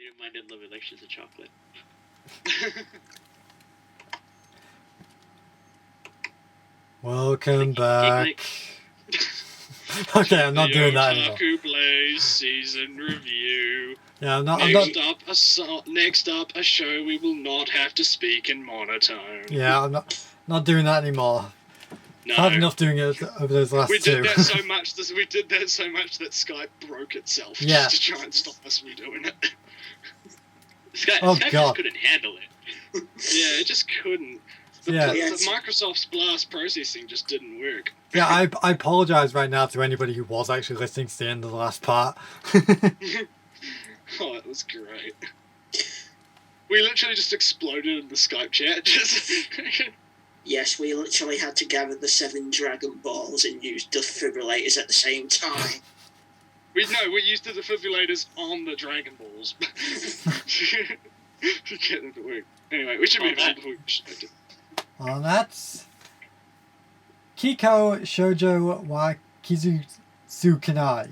Freedom-minded love elections of chocolate. Welcome back. Okay, I'm not doing that anymore. Otaku Blaze season review. Yeah, I'm not. Next up, a show we will not have to speak in monotone. Yeah, I'm not doing that anymore. No. I've had enough doing it over those last two. We did that so much that Skype broke itself just to try and stop us from doing it. Skype just couldn't handle it. Yeah, it just couldn't. The Microsoft's blast processing just didn't work. Yeah, I apologise right now to anybody who was actually listening to the end of the last part. Oh, it was great. We literally just exploded in the Skype chat. Yes, we literally had to gather the 7 Dragon Balls and use defibrillators at the same time. We used the defibrillators on the Dragon Balls. To get them to work. Anyway, we should move on before we should. Well, that's Kiko Shoujo wa Kizukanai.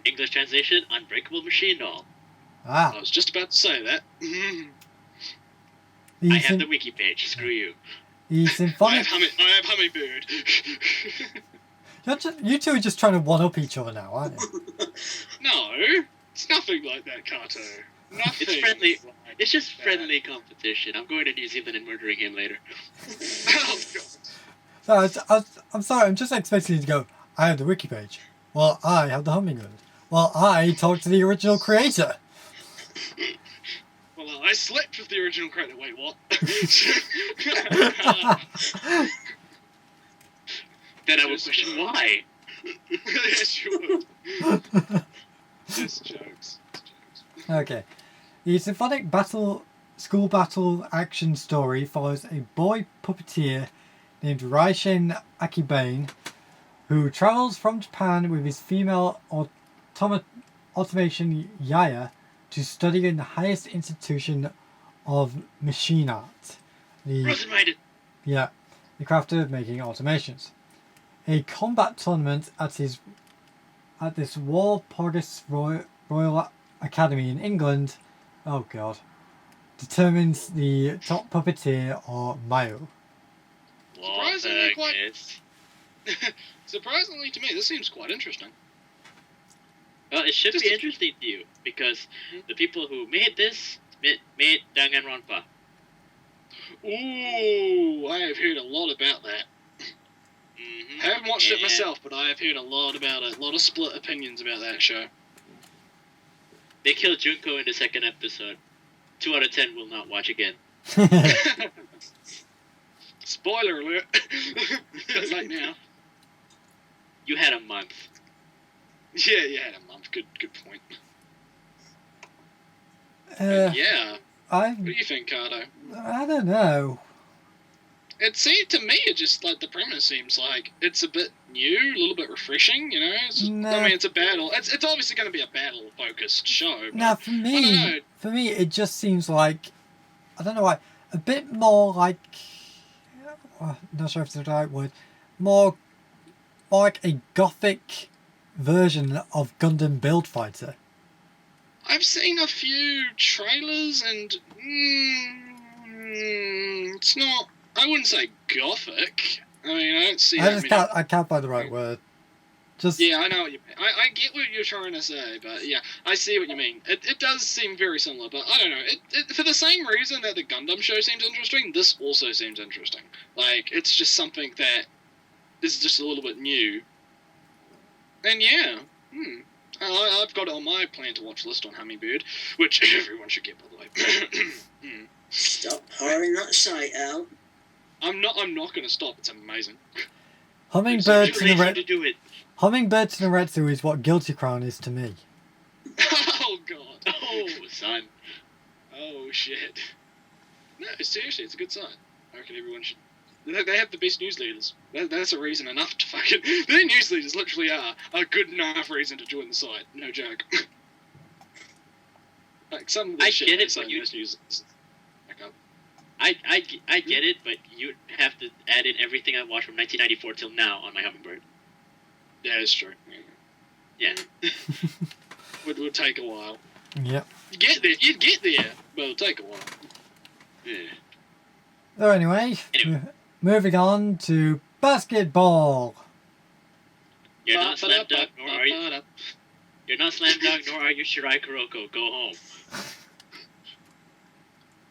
English translation: Unbreakable Machine Doll. Ah. I was just about to say that. I have the wiki page. Screw you. The symphonic. I have Hummingbird. You two are just trying to one-up each other now, aren't you? No, it's nothing like that, Karto. Nothing. It's friendly. It's just friendly competition. I'm going to New Zealand and murdering him later. Oh, God. No, I'm sorry, I'm just expecting you to go, I have the wiki page. Well, I have the Hummingbird. Well, I talked to the original creator. Well, I slept with the original creator. Wait, what? Then I would question why. Yes, you would. Just jokes. Okay. The symphonic school battle action story follows a boy puppeteer named Raishin Akibane who travels from Japan with his female automation Yaya to study in the highest institution of machine art. The craft of making automations. A combat tournament at this Walpurgis Royal Academy in England, oh god, determines the top puppeteer or Mayu. Surprisingly to me, this seems quite interesting. Well, it should be interesting to you, because the people who made this made Danganronpa. Ooh, I have heard a lot about that. Mm-hmm. I haven't watched it myself, but I have heard a lot about it. A lot of split opinions about that show. They killed Junko in the second episode. 2 out of 10 will not watch again. Spoiler alert. That's like now. You had a month. Yeah, you had a month. Good point. Yeah. What do you think, Karto? I don't know. It seemed to me, the premise seems like it's a bit new, a little bit refreshing, you know? It's a battle. It's obviously going to be a battle-focused show. Now, for me, it just seems like, I don't know why, a bit more like, not sure if it's the right word, more like a gothic version of Gundam Build Fighter. I've seen a few trailers and it's not, I wouldn't say gothic. I mean, I don't see I can't find the right word. Yeah, I know what you mean. I get what you're trying to say, but yeah, I see what you mean. It does seem very similar, but I don't know. It for the same reason that the Gundam show seems interesting, this also seems interesting. Like, it's just something that is just a little bit new. And yeah, I've got it on my plan to watch list on Hummingbird, which everyone should get, by the way. Stop pouring that site out. I'm not going to stop. It's amazing. Hummingbird to Nretsew is what Guilty Crown is to me. Oh god. Oh, son. Oh shit. No, seriously, it's a good sign. I reckon everyone should. They have the best newsletters. That's a reason enough to fucking. Their newsletters literally are a good enough reason to join the site. No joke. Like some of the shit. Get it, but I get it, but you have to add in everything I watched from 1994 till now on my Hummingbird. Yeah, it's true. Yeah. Would take a while. Yep. You'd get there, but it'll take a while. Yeah. So anyway, moving on to basketball. You're not Slam Dunk, nor are you. You're not Slam Dunk, nor are you Shirai Kuroko. Go home.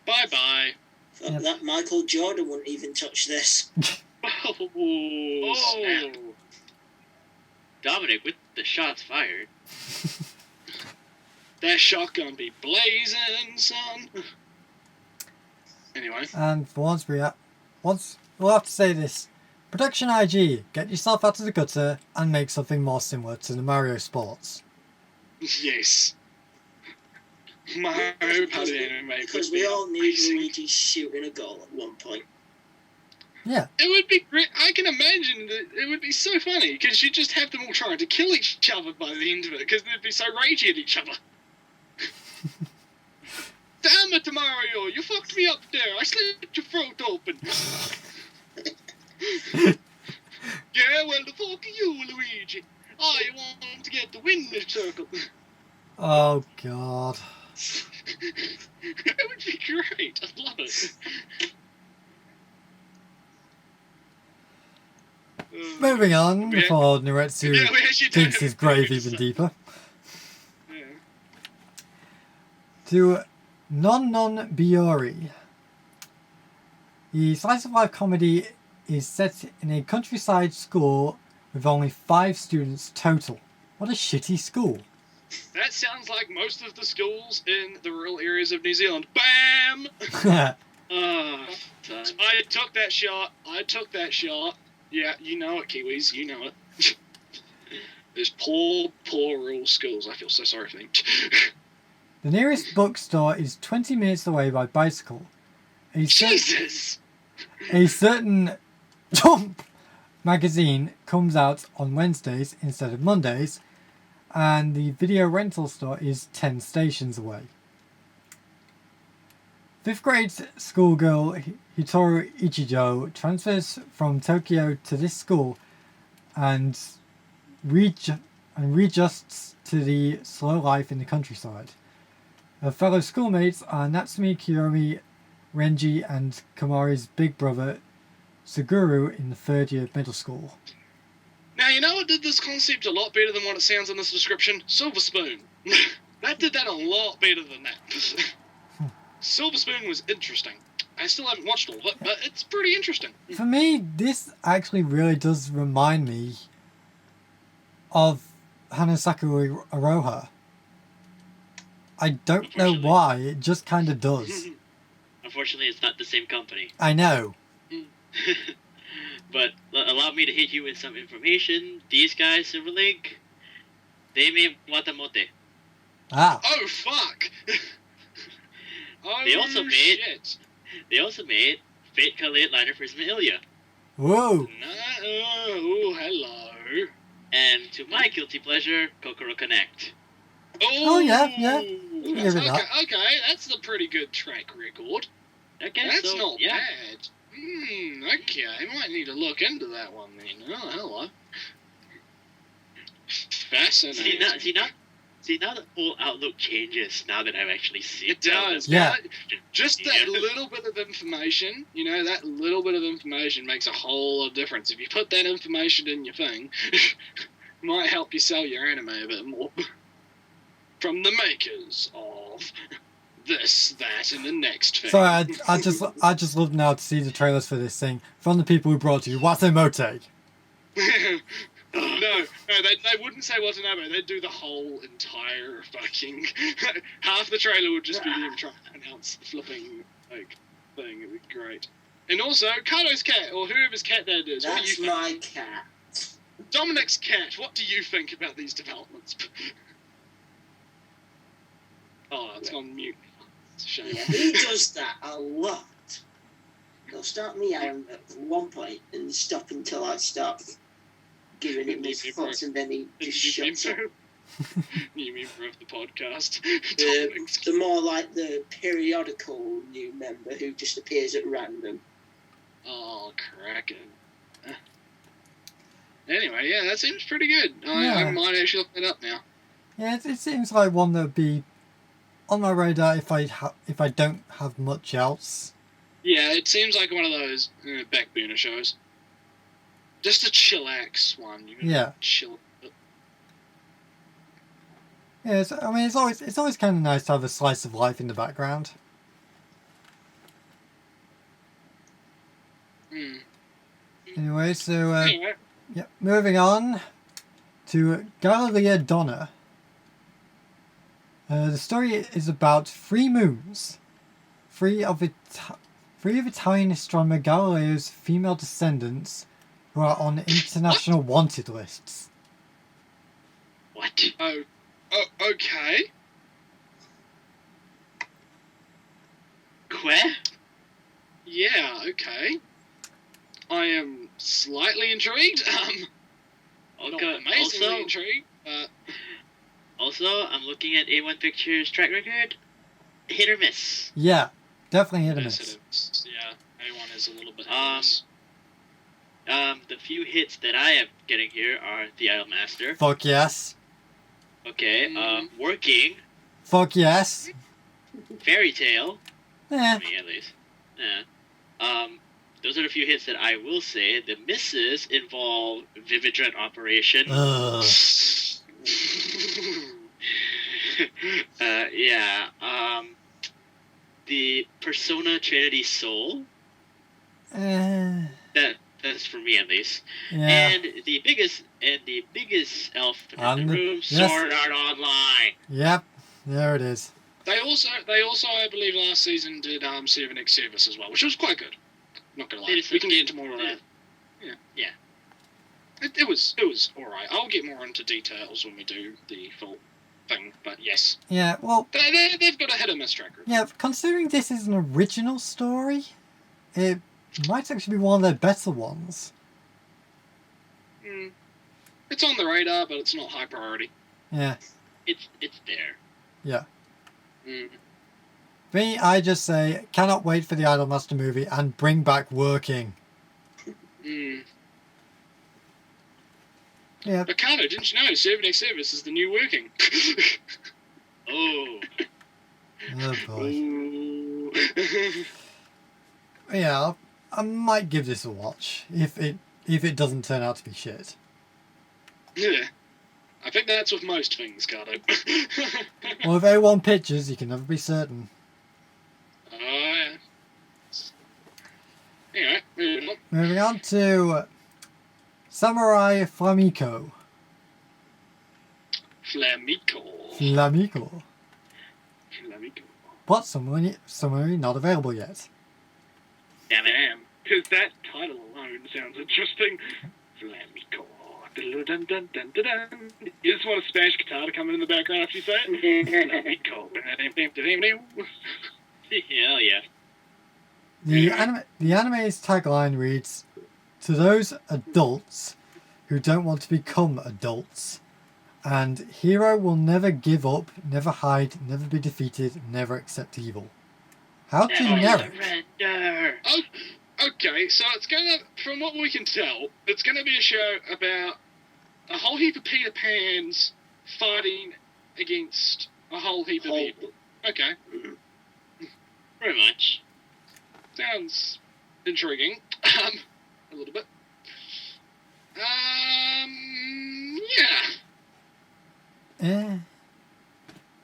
Bye-bye. Yep. That Michael Jordan wouldn't even touch this. Oh, snap. Dominic with the shots fired. That shotgun be blazing, son. Anyway. And for once we'll have to say this. Production IG, get yourself out of the gutter and make something more similar to the Mario sports. Yes. Mario Party anime. Because we all knew Luigi shooting a goal at one point. Yeah. It would be great. I can imagine that it would be so funny because you'd just have them all trying to kill each other by the end of it because they'd be so ragey at each other. Damn it, Mario! You fucked me up there. I slit your throat open. Yeah, well, the fuck you, Luigi. I want to get the winner's circle. Oh god. It would be great. I'd love it. Moving on before Nretsew Yeah, we actually don't digs have his a grave previous even one. deeper. Yeah. To Non Non Biori. The slice of life comedy is set in a countryside school with only 5 students total. What a shitty school. That sounds like most of the schools in the rural areas of New Zealand. Bam! Oh, I took that shot. Yeah, you know it, Kiwis. You know it. Those poor rural schools. I feel so sorry for them. The nearest bookstore is 20 minutes away by bicycle. Jesus! A certain Jump magazine comes out on Wednesdays instead of Mondays, and the video rental store is 10 stations away. 5th grade schoolgirl Hitoru Ichijo transfers from Tokyo to this school and readjusts to the slow life in the countryside. Her fellow schoolmates are Natsumi, Kiyomi, Renji and Kamari's big brother Suguru in the 3rd year of middle school. Now, you know what did this concept a lot better than what it sounds in this description? Silver Spoon. That did that a lot better than that. Silver Spoon was interesting. I still haven't watched all of it, but it's pretty interesting. For me, this actually really does remind me of Hanasaku Aroha. I don't know why, it just kind of does. Unfortunately, it's not the same company. I know. But allow me to hit you with some information. These guys, Silver Link, they made Watamote. Ah. Oh, fuck! Oh, They also made- shit. They also made Fate Kalate Liner Prism Ilya. Whoa. Oh, hello. And to my guilty pleasure, Kokoro Connect. Oh, yeah. That's, Give it up. okay, that's a pretty good track record. Okay, That's so, not yeah. bad. Okay, I might need to look into that one then. Oh, hello. Fascinating. See now the whole outlook changes now that I've actually seen It does. Yeah. Just that Yeah. little bit of information, that little bit of information makes a whole lot of difference. If you put that information in your thing, might help you sell your anime a bit more. From the makers of this, that, and the next thing. Sorry, I just love now to see the trailers for this thing from the people who brought you Watamote. No, they wouldn't say Watanabe. They'd do the whole entire fucking... Half the trailer would just be them trying to announce the flipping, thing. It'd be great. And also, Karto's cat, or whoever's cat that is. What do you That's think? my cat. Dominic's cat, what do you think about these developments? Oh, it's gone mute. It's a shame. Yeah, he does that a lot. He'll start meowing at one point and stop until I start giving him his foot, and then he just shuts up. You mean for the podcast? The more like the periodical new member who just appears at random. Oh, cracking. Anyway, yeah, that seems pretty good. Yeah. I might actually look that up now. Yeah, it seems like one that would be on my radar if I don't have much else. Yeah, it seems like one of those back burner shows. Just a chillax one. You know, Yeah. chill. Yeah, I mean, it's always kind of nice to have a slice of life in the background. Hmm. Anyway, so Anyway, yeah, moving on to Galilea Donna. The story is about 3 moons, three of Italian astronomer Galileo's female descendants who are on international wanted lists. What? okay. Que? Yeah, okay. I am slightly intrigued. Not Okay. amazingly intrigued. Also, I'm looking at A1 Pictures' track record. Hit or miss. Yeah, definitely hit or Yes, miss. it is. Yeah, A1 is a little bit. The few hits that I am getting here are The Idolmaster. Fuck yes. Okay. Mhm. Working. Fuck yes. Fairy Tale. Eh. Me at least. Yeah. Those are the few hits that I will say. The misses involve Vivid Dread Operation. Ugh. Yeah. The Persona Trinity Soul. That's for me at least. Yeah. And the biggest elf in And the room, yes. Sword Art Online. Yep. There it is. They also, I believe, last season did 7X Service as well, which was quite good. Not gonna lie, It is we can get into more of yeah. that. Yeah. It was all right. I'll get more into details when we do the full thing, but yes, Yeah. Well. they've got a hit or miss track record. Yeah. Considering this is an original story, it might actually be one of their better ones. It's on the radar, but it's not high priority. Yeah. It's there. Yeah. Mm. Me, I just say, cannot wait for the Idolmaster movie and bring back Working. Mm. Yeah. But Karto, didn't you know 7X Service is the new Working? Oh. Oh boy. Ooh. Yeah, I might give this a watch if it doesn't turn out to be shit. Yeah. I think that's with most things, Karto. Well, with A1 Pictures, you can never be certain. Oh, yeah. Anyway, moving on. Moving on to Samurai Flamico. Flamico. But summary not available yet. Damn it. Damn, because that title alone sounds interesting. Flamico. Dun, dun, dun, dun, dun. You just want a Spanish guitar to come in the background after you say it? Flamico. Hell yeah. The anime's tagline reads, "To those adults who don't want to become adults, and hero will never give up, never hide, never be defeated, never accept evil." How generic. Surrender. Okay, so it's gonna, from what we can tell, it's gonna be a show about a whole heap of Peter Pans fighting against a whole heap of people. Okay, Pretty much. sounds intriguing. A little bit. Yeah. Eh.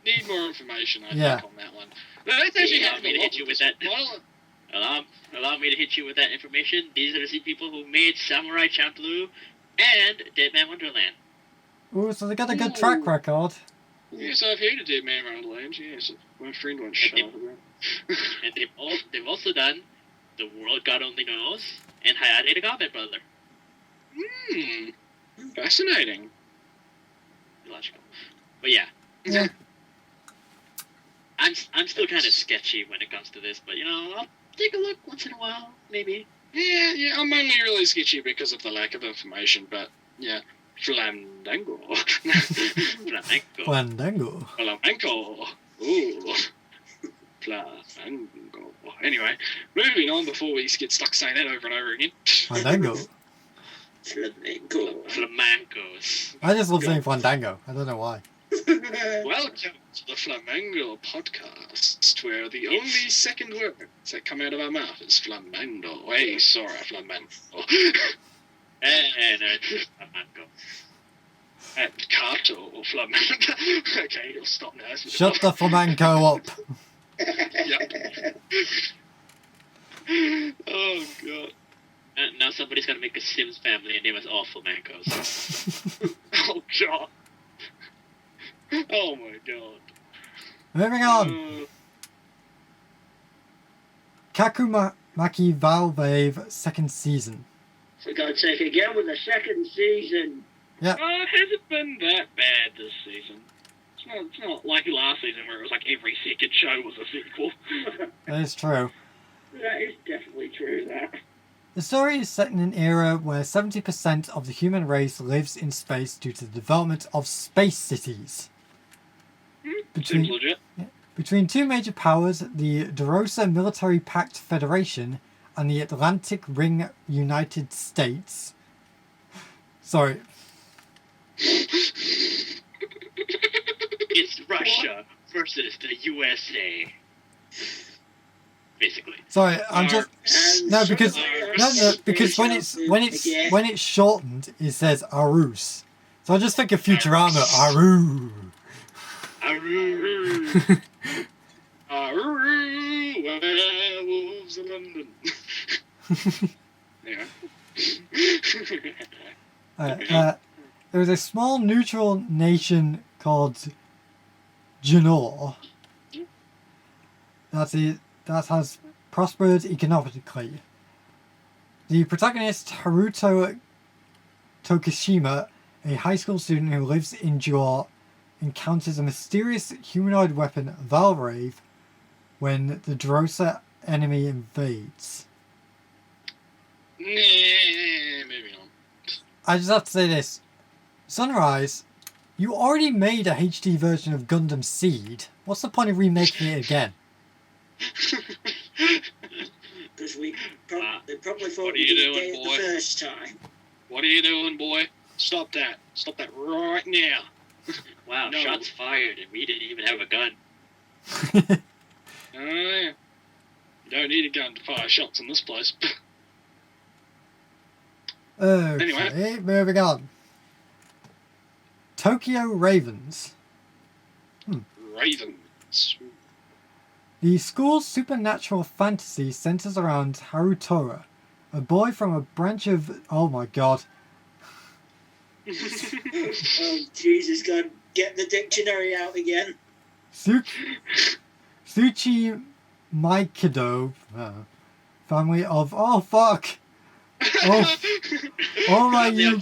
Need more information, I Yeah. think, on that one. But that's actually Allow happening me a to lot hit you with with that. this. Well, Allow me to hit you with that information. These are the same people who made Samurai Champloo and Dead Man Wonderland. Ooh, so they got a good track record. yes, I've heard of Dead Man Wonderland. Yes, my friend once shot it. And they've also done The World God Only Knows and Hayate the Combat Brother. Fascinating. Illogical. But yeah. Yeah. I'm still kind of sketchy when it comes to this, but I'll take a look once in a while, maybe. Yeah, I'm only really sketchy because of the lack of information, but yeah. Flandango. Flamenco. Fandango. Flamenco. Ooh. Flamango. Anyway, moving on before we get stuck saying that over and over again. Fandango. Flamenco. Flamencos. I just love saying Fandango. I don't know why. Welcome to the Flamingo Podcast, where the only second words that come out of our mouth is Flamingo. Hey, Sora, Flamingo. And Flamingo. And Karto or Flamingo. Okay, you'll stop now. Shut the flamenco up. Yep. Oh, God. Now somebody's gonna make a Sims family and name us all Flamencos. Oh, God. Oh, my God. Moving on. Kakumaki Valve second season. For God's sake, again with the second season. It hasn't been that bad this season. It's not like last season where it was like every second show was a sequel. That is true. That is definitely true, that. The story is set in an era where 70% of the human race lives in space due to the development of space cities. Seems legit. Between two major powers, the DeRosa Military Pact Federation and the Atlantic Ring United States. Sorry. It's Russia versus the USA. Basically. Sorry, I'm just because when it's shortened, it says Arus. So I just think of Futurama. Aru. Aroo. Aroo, werewolves in London. Yeah. There is a small neutral nation called Janor that has prospered economically. The protagonist, Haruto Tokishima, a high school student who lives in Jor, encounters a mysterious humanoid weapon, Valrave, when the Drosa enemy invades. Maybe not. I just have to say this. Sunrise, you already made a HD version of Gundam Seed. What's the point of remaking it again? Because they probably thought What are we you didn't doing, get it boy? the first time. What are you doing, boy? Stop that. Stop that right now. Wow, No. shots fired and we didn't even have a gun. Oh, yeah. You don't need a gun to fire shots in this place. Okay, Anyway. moving on. Tokyo Ravens. Ravens. The school's supernatural fantasy centers around Harutora, a boy from a branch of... Oh my god. Oh, Jesus, God, get the dictionary out again. Tsuchi Maikido, family of... Oh fuck! Oh my you...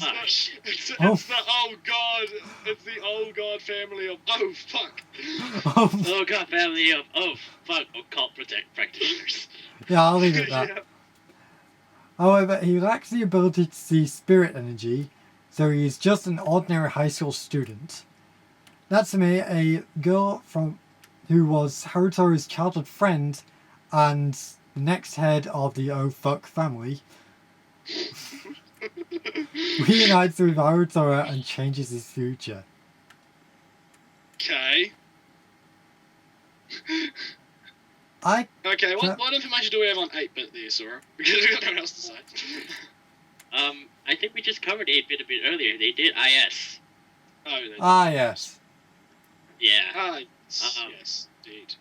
It's Oh. the old god. It's the old god family of. Oh fuck. Oh, Oh god, family of occult practitioners. yeah, I'll leave it at that. However, he lacks the ability to see spirit energy, so he is just an ordinary high school student. Natsume, a girl who was Haruto's childhood friend and the next head of the Oh Fuck family, reunites with Harutora and changes his future. Okay. Okay, what information do we have on 8-bit there, Sora? Because we've got nothing else to say. I think we just covered 8-bit a bit earlier. They did IS. Oh, yes. Yeah. Yes, indeed.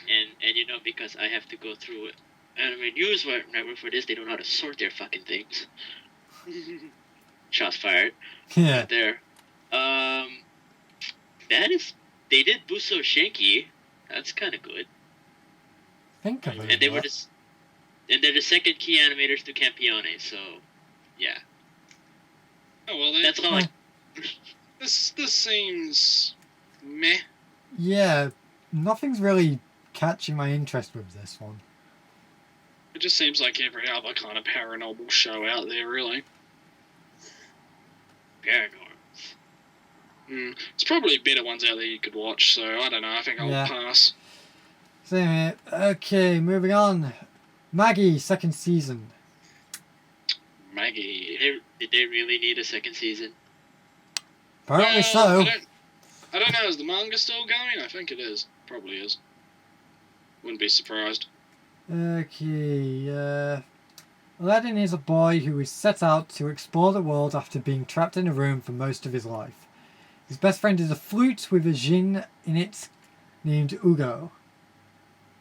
And you know, because I have to go through anime news network for this, they don't know how to sort their fucking things. Shots fired. Yeah. There. They did Buso Shanky. That's kind of good. Think of it. And they're the second key animators to Campione, so yeah. Oh well, That's all. This seems meh. Yeah, nothing's really catching my interest with this one. It just seems like every other kind of paranormal show out there, really. Paranormal. There's probably better ones out there you could watch, so I don't know. I think I'll pass. Same here. Okay, moving on. Maggie, second season. Maggie. Did they really need a second season? Apparently so. I don't know, is the manga still going? I think it is. Probably is. Wouldn't be surprised. Okay, Aladdin is a boy who is set out to explore the world after being trapped in a room for most of his life. His best friend is a flute with a djinn in it named Ugo.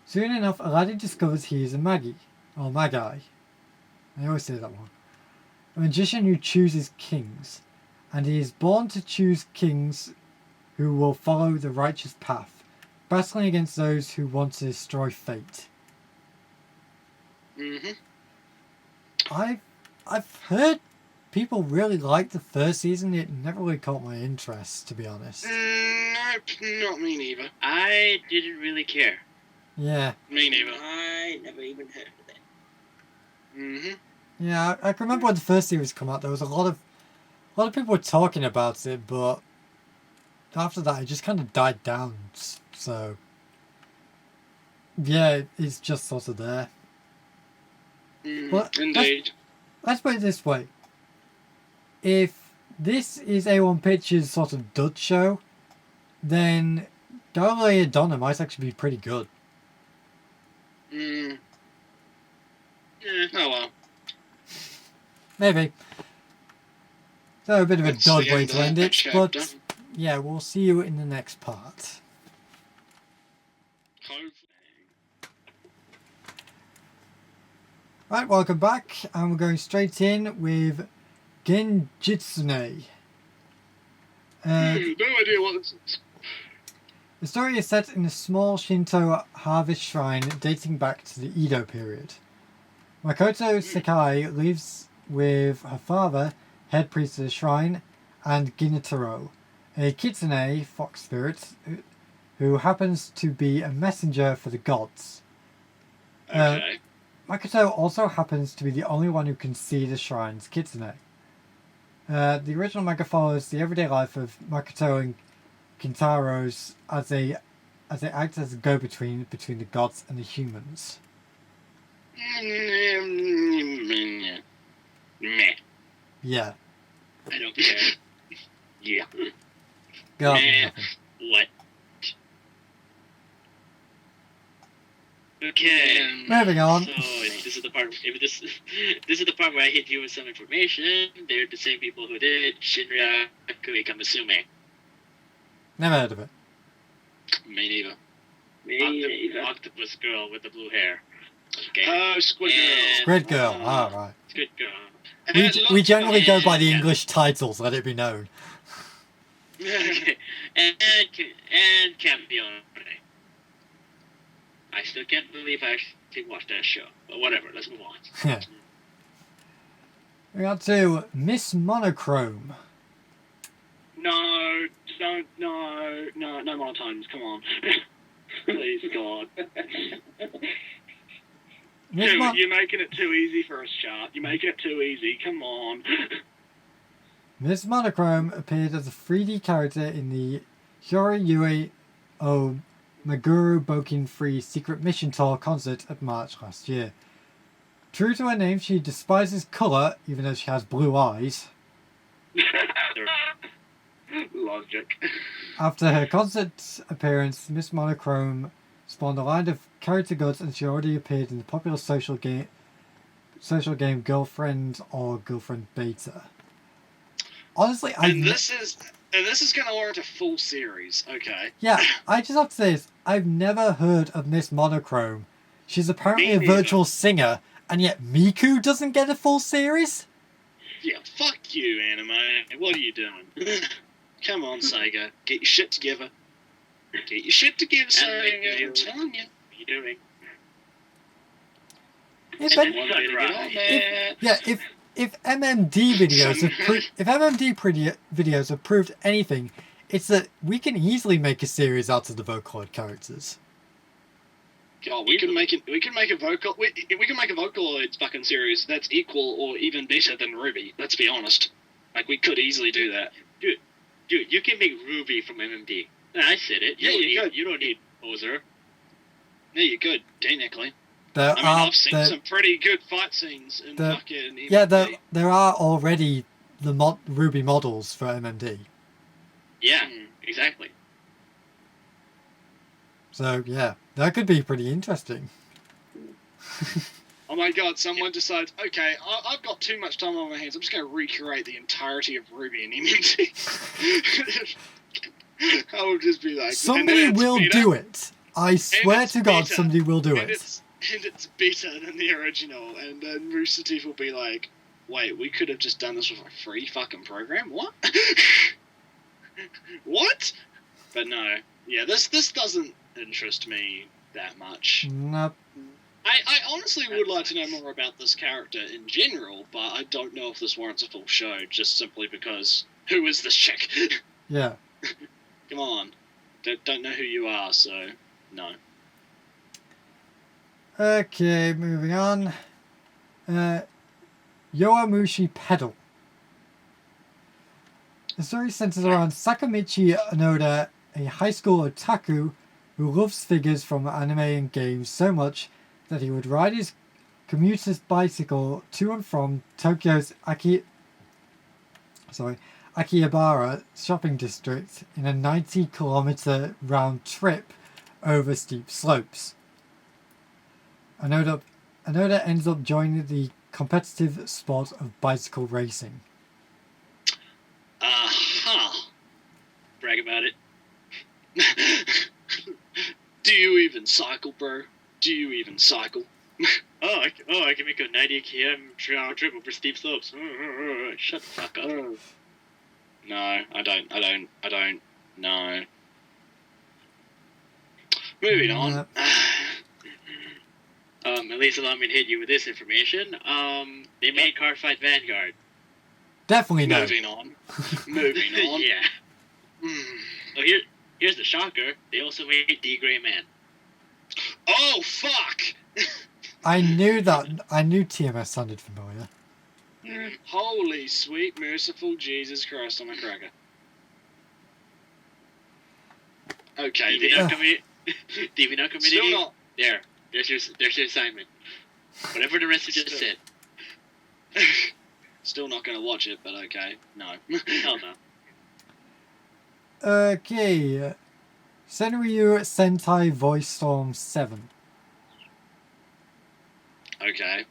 Soon enough, Aladdin discovers he is a magi. I always say that one. A magician who chooses kings. And he is born to choose kings who will follow the righteous path, battling against those who want to destroy fate. I've heard people really like the first season. It never really caught my interest, to be honest. Nope, not me neither. I didn't really care. Yeah. Me neither. I never even heard of it. Yeah, I can remember when the first series came out. There was a lot of people were talking about it, but after that, it just kind of died down. So yeah, it's just sort of there. Well, Indeed. Let's put it this way. If this is A1 Pictures' sort of dud show, then Galileo Donna might actually be pretty good. Oh well. Maybe. So a bit of a That's dud the way end to of end that it, chapter. but yeah, we'll see you in the next part. Hopefully. Right, welcome back, and we're going straight in with Genjitsune. No idea what this is. The story is set in a small Shinto harvest shrine dating back to the Edo period. Makoto Sakai lives with her father, head priest of the shrine, and Ginitaro, a kitsune fox spirit who happens to be a messenger for the gods. Okay. Makoto also happens to be the only one who can see the shrine's kitsune. The original manga follows the everyday life of Makoto and Kintaro's as they act as a go-between between the gods and the humans. Meh. Yeah. I don't care. Yeah. God, Meh. nothing. What? Okay. Moving on. So this is the part. If this is the part where I hit you with some information. They're the same people who did Shinra Kamisume. Never heard of it. Me neither. Octopus girl with the blue hair. Okay. Oh, Squid Girl. And- Squid Girl. Ah, right. Squid Girl. We generally go by the Yeah. English titles, let it be known. Okay. And Campione. I still can't believe I actually watched that show. But whatever, let's move on. We got to Miss Monochrome. No, don't, no more times, come on. Please, God. Miss Dude, Mon- you're making it too easy for us, Chart. You're making it too easy, come on. Miss Monochrome appeared as a 3D character in the Hyoriyue o Maguru Bokin Free Secret Mission Tour concert at March last year. True to her name, she despises colour, even though she has blue eyes. Logic. After her concert appearance, Miss Monochrome spawned a line of character goods, and she already appeared in the popular social game Girlfriend or Girlfriend Beta. Honestly, This is going to warrant a full series, okay? Yeah, I just have to say this. I've never heard of Miss Monochrome. She's apparently Me a neither. virtual singer, and yet Miku doesn't get a full series? Yeah, fuck you, anime. What are you doing? Come on, Sega. Get your shit together. Get your shit together, Sega. I'm telling you. What are you doing? If, One an- way to Get get on on there. yeah, if MMD videos have proved anything, it's that we can easily make a series out of the Vocaloid characters. God, we can make a Vocaloids fucking series that's equal or even better than Ruby. Let's be honest. Like, we could easily do that. Dude, you can make Ruby from MMD. I said it. Yeah, you could. You don't need Poser. Yeah, you could, technically. There I mean, are I've seen some pretty good fight scenes in fucking MMD. yeah, there are already the Ruby models for MMD. Yeah, Hmm. exactly. So yeah, that could be pretty interesting. Oh my god, someone decides, okay, I've got too much time on my hands, I'm just going to recreate the entirety of Ruby and MMT. I will just be like... Somebody will do it. I swear to God, somebody will do it. And it's better than the original, and then Rooster Teeth will be like, wait, we could have just done this with a free fucking program? What? What? But no. Yeah, this doesn't interest me that much. Nope. I honestly would like to know more about this character in general, but I don't know if this warrants a full show, just simply because, who is this chick? Yeah. Come on. Don't know who you are, so no. Okay, moving on. Yowamushi Pedal. The story centers around Sakamichi Onoda, a high school otaku who loves figures from anime and games so much that he would ride his commuter's bicycle to and from Tokyo's Akihabara shopping district in a 90-kilometer round trip over steep slopes. Onoda ends up joining the competitive sport of bicycle racing. Brag about it. Do you even cycle, bro? Do you even cycle? I can make a 90 km round trip over steep slopes. Shut the fuck up. No, I don't. No. Moving on. At least allow me to hit you with this information. They made Car Fight Vanguard. Definitely no. Moving on. Moving on. Yeah. So here's the shocker. They also made D Gray Man. Oh, fuck! I knew TMS sounded familiar. Holy sweet merciful Jesus Christ on a cracker. Okay, DVNO community. Still not. There's your assignment. Whatever the rest of just said. Still not going to watch it, but okay. No. Hell no. Okay. Senryu Sentai Voice Storm 7. Okay.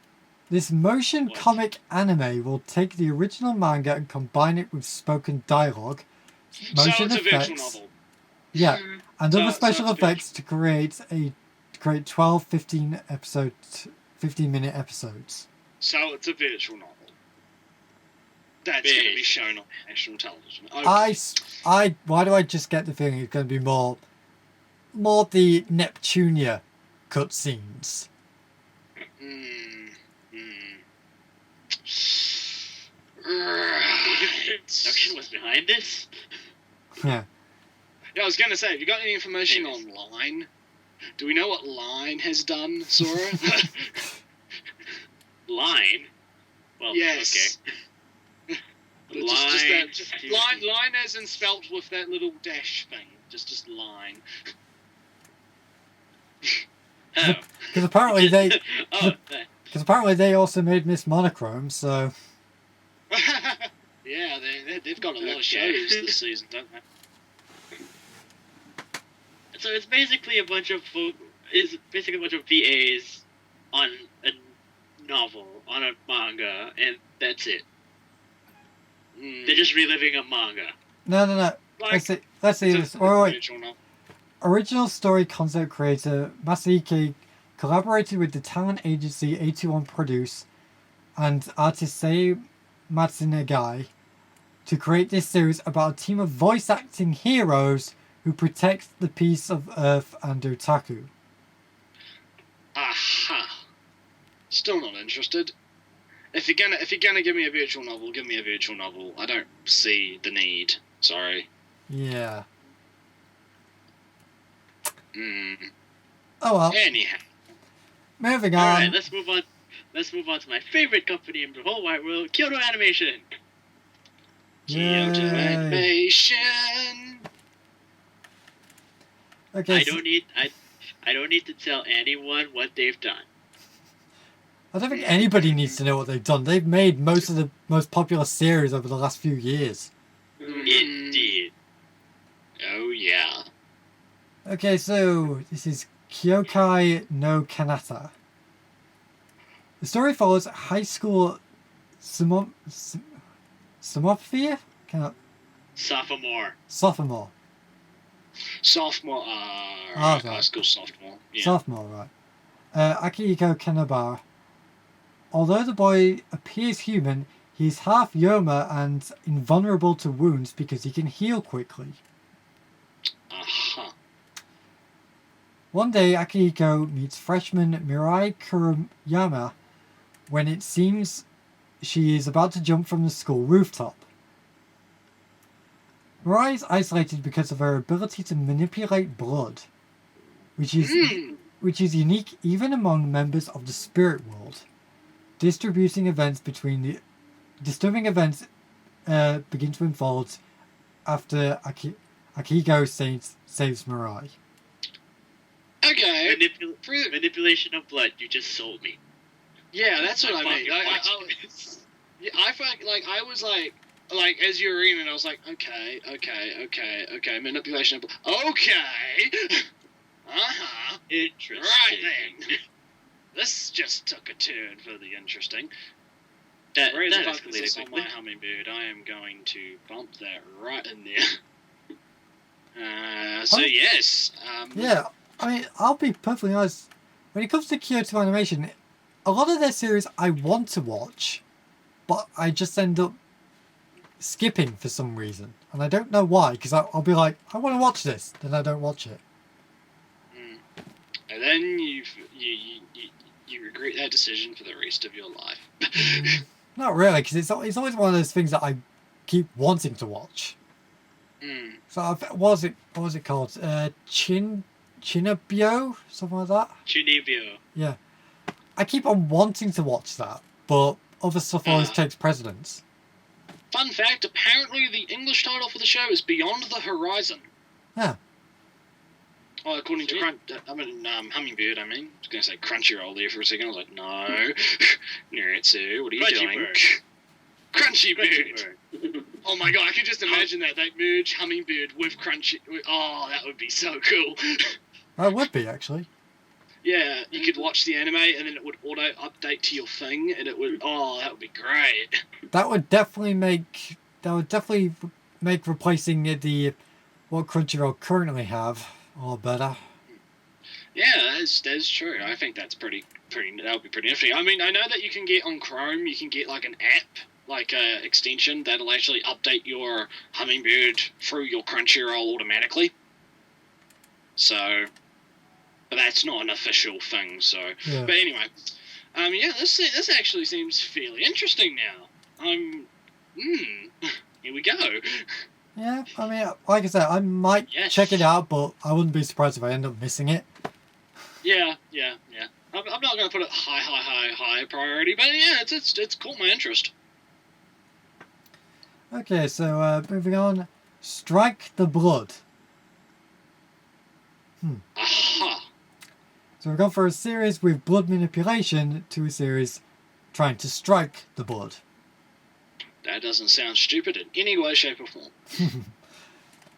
This motion comic anime will take the original manga and combine it with spoken dialogue, motion so it's effects, a visual novel. yeah, and other So special it's effects to create 12 15 minute episodes. So it's a virtual novel. That's going to be shown on national television. Okay. Why do I just get the feeling it's going to be more the Neptunia cutscenes? Production was behind this? Yeah. Yeah, I was going to say, have you got any information on Line? Do we know what Line has done, Sora? Line? Well, yes. Okay. Line as in spelt with that little dash thing. Just line. Oh. Because apparently they... Oh, Because apparently they also made Miss Monochrome, so... Yeah, they've got a lot of shows this season, don't they? So it's basically a bunch of VAs on a novel, on a manga, and that's it. They're just reliving a manga. No. Like, Let's see this. Wait. Original story concept creator Masayuki collaborated with the talent agency A21 Produce and artist Sei Matsunegai to create this series about a team of voice acting heroes who protect the peace of Earth and Otaku. Aha. Still not interested. If you're gonna give me a virtual novel, give me a virtual novel. I don't see the need. Sorry. Yeah. Oh well. Anyhow. Moving on. Alright, let's move on. Let's move on to my favorite company in the whole wide world, Kyoto Animation. Kyoto Animation. Okay. I don't need to tell anyone what they've done. I don't think anybody needs to know what they've done. They've made most of the most popular series over the last few years. Indeed. Oh yeah. Okay, so this is Kyokai no Kanata. The story follows high school sophomore? Sophomore. Sophomore. Sophomore. Right. High school sophomore. Yeah. Sophomore, right. Akihiko Kanabara. Although the boy appears human, he's half Yoma and invulnerable to wounds because he can heal quickly. Uh-huh. One day, Akihiko meets freshman Mirai Kuriyama when it seems she is about to jump from the school rooftop. Mirai is isolated because of her ability to manipulate blood, which is unique even among members of the spirit world. Disturbing events begin to unfold after Akihiko saves Mirai. Okay. Manipulation of blood. You just sold me. Yeah, that's what I mean. I felt like I was like as you were reading it, I was like, okay, manipulation of blood. Okay. Uh-huh. Interesting. Right then. This just took a turn for the interesting. That Whereas if I put escalated this on quickly. my hummingbird, I am going to bump that right in there. Yes. Yeah, I mean, I'll be perfectly honest. When it comes to Kyoto Animation, a lot of their series I want to watch, but I just end up skipping for some reason. And I don't know why, because I'll be like, I want to watch this, then I don't watch it. And then you regret that decision for the rest of your life. Not really, because it's always one of those things that I keep wanting to watch. So what was it called? Chinabyo? Something like that? Chunibyo. Yeah. I keep on wanting to watch that, but other stuff always takes precedence. Fun fact, apparently the English title for the show is Beyond the Horizon. Yeah. Oh, according to Hummingbird, I mean. I was going to say Crunchyroll there for a second. I was like, no. Nretsew, what are you doing? Crunchyroll. Oh my god, I could just imagine that. They merge Hummingbird with Crunchy. Oh, that would be so cool. That would be, actually. Yeah, you could watch the anime and then it would auto-update to your thing and it would... Oh, that would be great. That would definitely make replacing what Crunchyroll currently have all better. Yeah, that's true. I think that's pretty. That would be pretty interesting. I mean, I know that you can get on Chrome. You can get like an app, like a extension that'll actually update your Hummingbird through your Crunchyroll automatically. So, but that's not an official thing. So, Yeah. But anyway, this actually seems fairly interesting now. Here we go. Yeah, I mean, like I said, I might check it out, but I wouldn't be surprised if I end up missing it. Yeah. I'm not going to put it high priority, but yeah, it's caught my interest. Okay, so moving on. Strike the Blood. Aha. So we've gone from a series with blood manipulation to a series trying to strike the blood. That doesn't sound stupid in any way, shape, or form.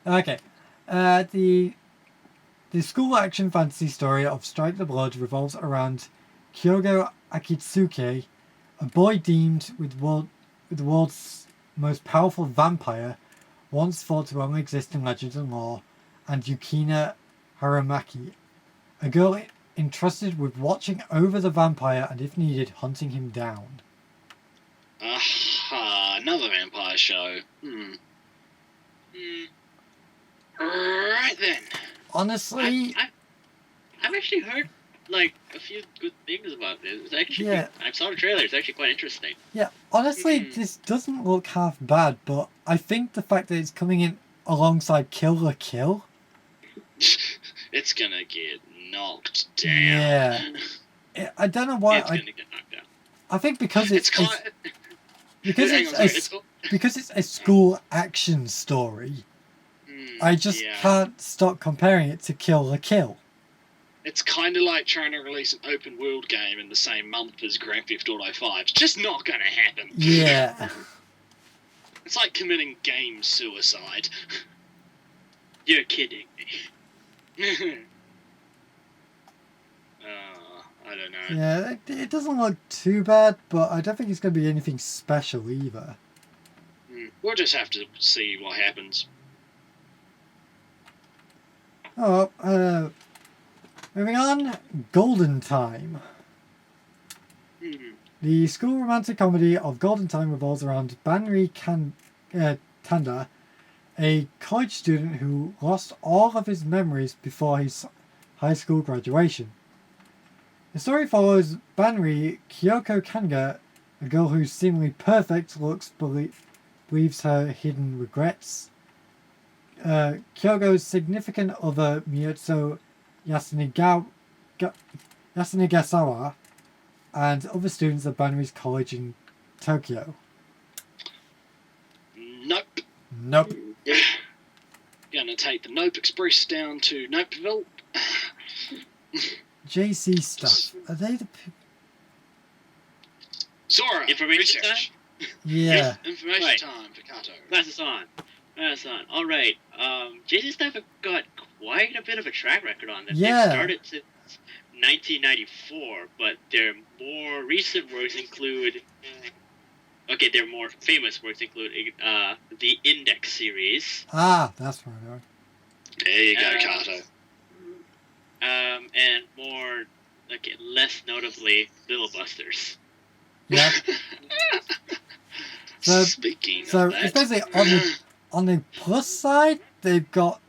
Okay. The school action fantasy story of Strike the Blood revolves around Kyogo Akitsuke, a boy deemed with the world's most powerful vampire, once thought to only exist in legend and lore, and Yukina Haramaki, a girl entrusted with watching over the vampire and, if needed, hunting him down. Aha, another vampire show. Right then. Honestly, I've actually heard like a few good things about this. It's actually Yeah. I saw the trailer. It's actually quite interesting. yeah, honestly, this doesn't look half bad, but I think the fact that it's coming in alongside Kill la Kill. It's gonna get knocked down. Yeah. I don't know why. It's gonna get knocked down. I think because It's because hang on, sorry, because it's a school action story. I just yeah. can't stop comparing it to Kill la Kill. It's kind of like trying to release an open world game in the same month as Grand Theft Auto 5. It's just not gonna happen. Yeah. It's like committing game suicide. You're kidding me. I don't know. Yeah, it doesn't look too bad, but I don't think it's going to be anything special either. We'll just have to see what happens. Oh, moving on, Golden Time. The school romantic comedy of Golden Time revolves around Banri Tanda, a college student who lost all of his memories before his high school graduation. The story follows Banri Kyoko Kanga, a girl whose seemingly perfect looks believes her hidden regrets. Kyogo's significant other Miyotsu Yasunegasawa and other students at Banri's college in Tokyo. Nope. Nope. Gonna take the Nope Express down to Nopeville. JC stuff. Are they the Sora, Information research. Yeah. Information Right. time for Karto. Class is on. Alright. JC Staff have got quite a bit of a track record on them. Yeah. They've started since 1994, but their more recent works include... Okay, their more famous works include the Index series. Ah, that's right. There you go, Karto. And more, less notably, Little Busters. Yeah. So, Speaking so of that, it's basically on the plus side, they've got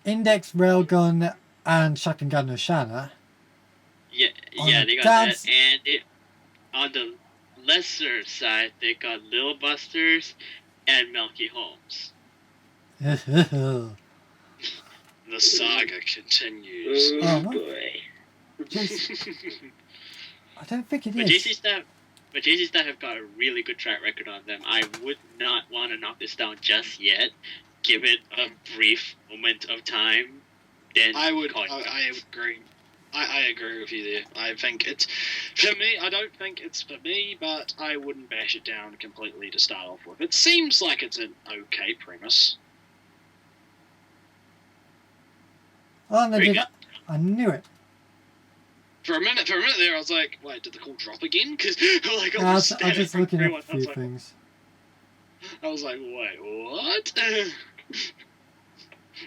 Index, Railgun, and Sharingan no Shana. Yeah, they got That's- that. And on the lesser side, they got Little Busters and Milky Holmes. Oh, the saga continues. Oh, what? boy. I don't think it But is. JC Staff have got a really good track record on them. I would not want to knock this down just yet. Give it a brief moment of time. Then I would call it back. agree. I agree with you there. I think it's for me. I don't think it's for me, but I wouldn't bash it down completely to start off with. It seems like it's an okay premise. Oh, no, Very did good. I knew it. For a minute there, I was like, "Wait, did the call drop again?" Because like I was just looking at a few like, things. I was like, "Wait, what?"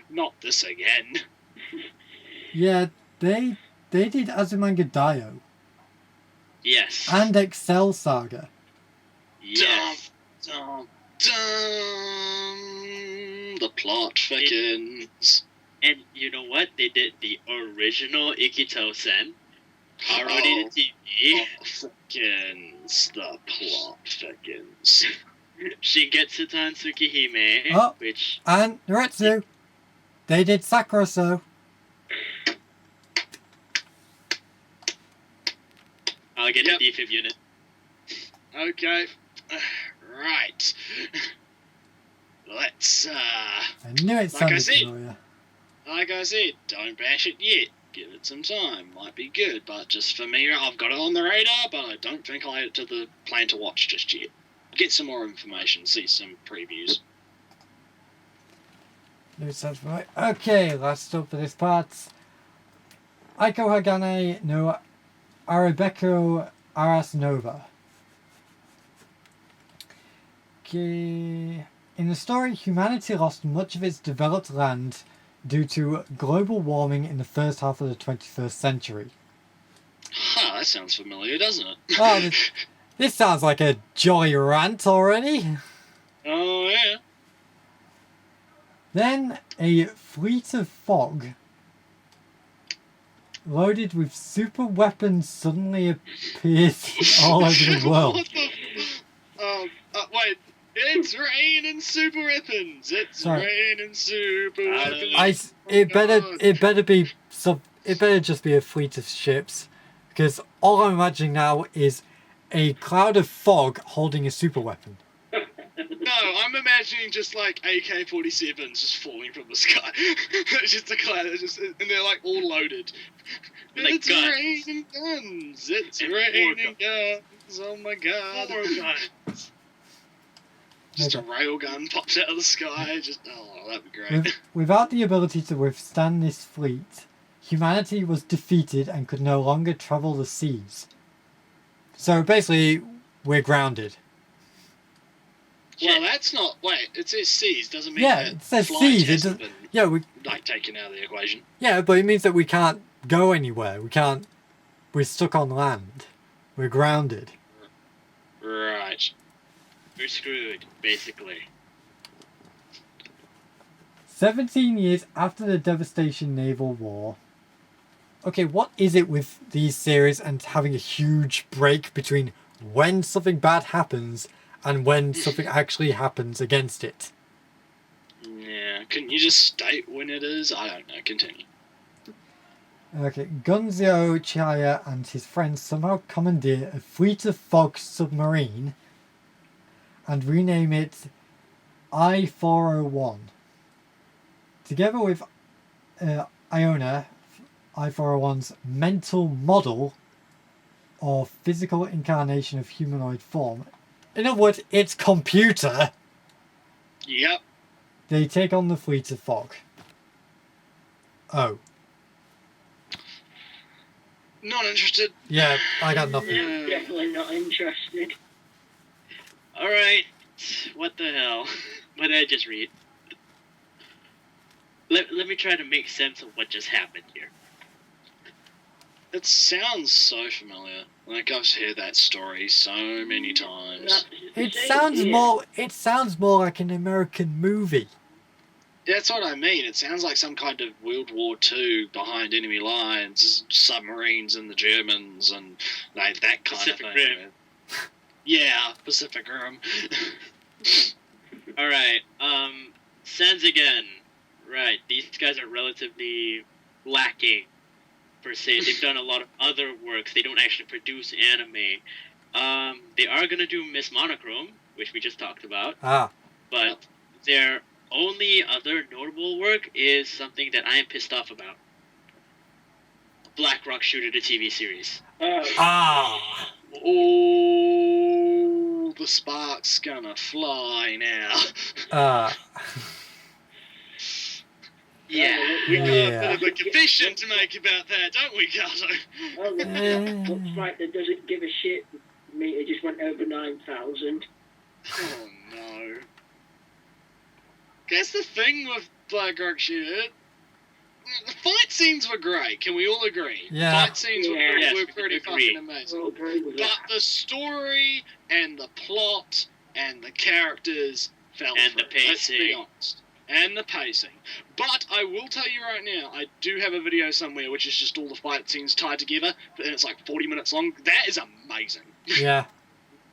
Not this again. Yeah, they did Azumanga Daioh Yes. and Excel Saga. Yes. Dum, dum. The plot thickens. And you know what? They did the original Ikito-sen. Parodied Oh. TV. Thickens. The plot thickens. Shigetsu-tan Tsukihime. Oh. Which... And Nretsew, they did Sakura-so. I'll get Yep. the D5 unit. Okay. Right. Let's, I knew it Like I sounded said. familiar. like I said, don't bash it yet. Give it some time. Might be good, but just for me, I've got it on the radar, but I don't think I'll add it to the plan to watch just yet. Get some more information, see some previews. Knew it sounded familiar. Okay, last up for this part. Aiko Hagane no Arabeko Aras Nova. Okay. In the story, humanity lost much of its developed land due to global warming in the first half of the 21st century. Huh, that sounds familiar, doesn't it? Oh, this sounds like a jolly rant already. Oh, yeah. Then a fleet of fog loaded with super weapons suddenly appears all over the world. What the... wait. It's raining super weapons. It's Sorry. raining super weapons. It better just be a fleet of ships, because all I'm imagining now is a cloud of fog holding a super weapon. No, I'm imagining just like AK-47s just falling from the sky. It's just a cloud, and they're like all loaded. Like It's guns. raining guns. It's And raining guns. Oh my god. More guns. Just Okay. a railgun pops out of the sky. Just that'd be great. Without the ability to withstand this fleet, humanity was defeated and could no longer travel the seas. So basically, we're grounded. Well, that's not. Wait, it says seas. Doesn't mean Yeah, that it says flight seas. It hasn't does, been yeah, we taken out of the equation. yeah, but it means that we can't go anywhere. We can't. We're stuck on land. We're grounded. Right. We're screwed, basically. 17 years after the devastation naval war. Okay, what is it with these series and having a huge break between when something bad happens and when something actually happens against it? Yeah. Couldn't you just state when it is? I don't know. Continue. Okay, Gunzio Chaya and his friends somehow commandeer a fleet of fog submarine and rename it I-401. Together with Iona, I-401's mental model or physical incarnation of humanoid form, in other words, its computer, Yep. they take on the fleet of fog. Oh. Not interested. Yeah, I got nothing. Definitely not interested. Alright, what the hell? What did I just read? Let me try to make sense of what just happened here. It sounds so familiar. Like I've heard that story so many times. It sounds more like an American movie. That's what I mean. It sounds like some kind of World War II behind enemy lines, submarines and the Germans and like that kind Pacific of thing. Rim. Yeah, Pacific Rim. Alright, Sans again. Right, these guys are relatively lacking, per se. They've done a lot of other works. They don't actually produce anime. They are gonna do Miss Monochrome, which we just talked about, Ah. but their only other notable work is something that I am pissed off about. Black Rock Shooter, the TV series. Ah. Oh, the spark's gonna fly now. Yeah. We got a Yeah. bit of a confession to make about that, don't we, Karto? Oh, looks like that doesn't give a shit. Meter just went over 9,000. Oh no. That's the thing with Black Rock Shooter. The fight scenes were great, can we all agree? Yeah. Fight scenes Yeah. were Yes, pretty we can agree. fucking amazing. I'll agree with But that. the story and the plot and the characters fell And through. the pacing. Let's be honest. And the pacing. But I will tell you right now, I do have a video somewhere which is just all the fight scenes tied together, and it's like 40 minutes long. That is amazing. Yeah.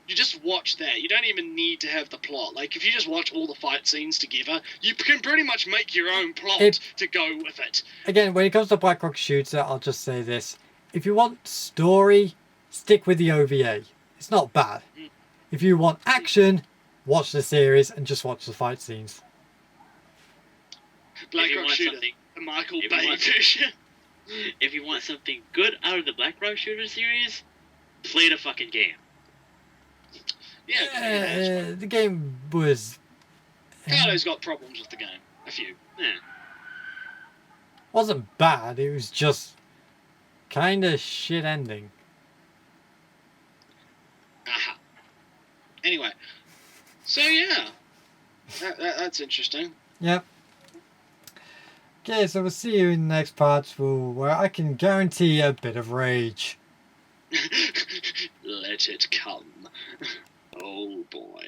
You just watch that. You don't even need to have the plot. Like, if you just watch all the fight scenes together, you can pretty much make your own plot to go with it. Again, when it comes to Black Rock Shooter, I'll just say this. If you want story, stick with the OVA. It's not bad. If you want action, watch the series and just watch the fight scenes. Black If you Rock want Shooter, something- the Michael if you Bay want- version. If you want something good out of the Black Rock Shooter series, play the fucking game. Yeah, The game was... Karto's got problems with the game. A few. Yeah. wasn't bad, it was just kind of shit ending. Aha. Anyway. So, yeah. That's interesting. Yep. Okay, so we'll see you in the next part where I can guarantee a bit of rage. Let it come. Oh, boy.